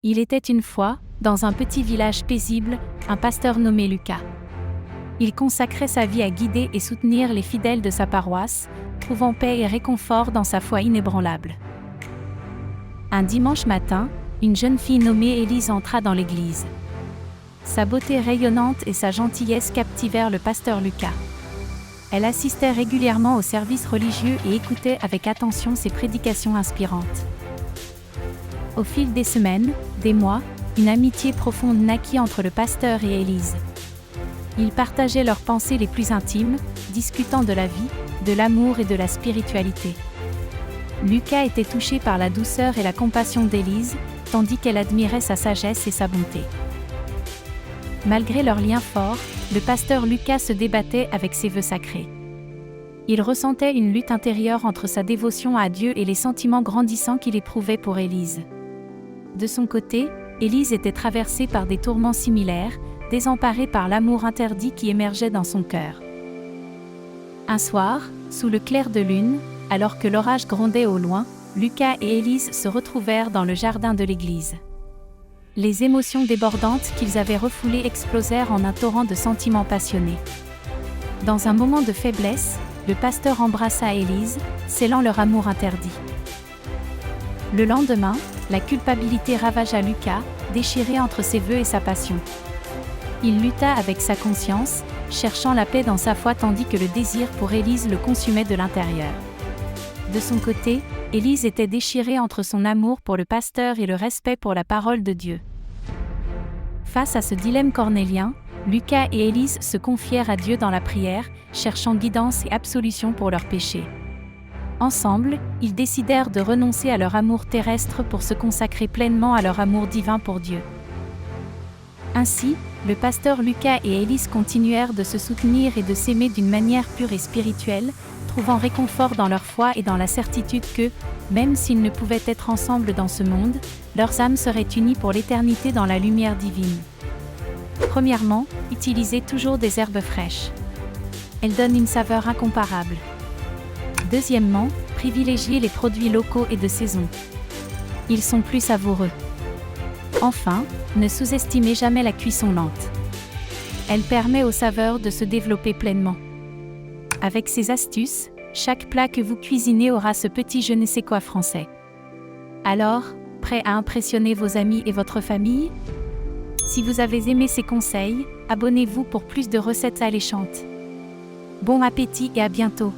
Il était une fois, dans un petit village paisible, un pasteur nommé Lucas. Il consacrait sa vie à guider et soutenir les fidèles de sa paroisse, trouvant paix et réconfort dans sa foi inébranlable. Un dimanche matin, une jeune fille nommée Élise entra dans l'église. Sa beauté rayonnante et sa gentillesse captivèrent le pasteur Lucas. Elle assistait régulièrement aux services religieux et écoutait avec attention ses prédications inspirantes. Au fil des semaines, des mois, une amitié profonde naquit entre le pasteur et Élise. Ils partageaient leurs pensées les plus intimes, discutant de la vie, de l'amour et de la spiritualité. Lucas était touché par la douceur et la compassion d'Élise, tandis qu'elle admirait sa sagesse et sa bonté. Malgré leur lien fort, le pasteur Lucas se débattait avec ses vœux sacrés. Il ressentait une lutte intérieure entre sa dévotion à Dieu et les sentiments grandissants qu'il éprouvait pour Élise. De son côté, Élise était traversée par des tourments similaires, désemparée par l'amour interdit qui émergeait dans son cœur. Un soir, sous le clair de lune, alors que l'orage grondait au loin, Lucas et Élise se retrouvèrent dans le jardin de l'église. Les émotions débordantes qu'ils avaient refoulées explosèrent en un torrent de sentiments passionnés. Dans un moment de faiblesse, le pasteur embrassa Élise, scellant leur amour interdit. Le lendemain, la culpabilité ravagea Lucas, déchiré entre ses vœux et sa passion. Il lutta avec sa conscience, cherchant la paix dans sa foi tandis que le désir pour Élise le consumait de l'intérieur. De son côté, Élise était déchirée entre son amour pour le pasteur et le respect pour la parole de Dieu. Face à ce dilemme cornélien, Lucas et Élise se confièrent à Dieu dans la prière, cherchant guidance et absolution pour leurs péchés. Ensemble, ils décidèrent de renoncer à leur amour terrestre pour se consacrer pleinement à leur amour divin pour Dieu. Ainsi, le pasteur Lucas et Élise continuèrent de se soutenir et de s'aimer d'une manière pure et spirituelle, trouvant réconfort dans leur foi et dans la certitude que, même s'ils ne pouvaient être ensemble dans ce monde, leurs âmes seraient unies pour l'éternité dans la lumière divine. Premièrement, utilisez toujours des herbes fraîches. Elles donnent une saveur incomparable. Deuxièmement, privilégiez les produits locaux et de saison. Ils sont plus savoureux. Enfin, ne sous-estimez jamais la cuisson lente. Elle permet aux saveurs de se développer pleinement. Avec ces astuces, chaque plat que vous cuisinez aura ce petit je ne sais quoi français. Alors, prêt à impressionner vos amis et votre famille ? Si vous avez aimé ces conseils, abonnez-vous pour plus de recettes alléchantes. Bon appétit et à bientôt!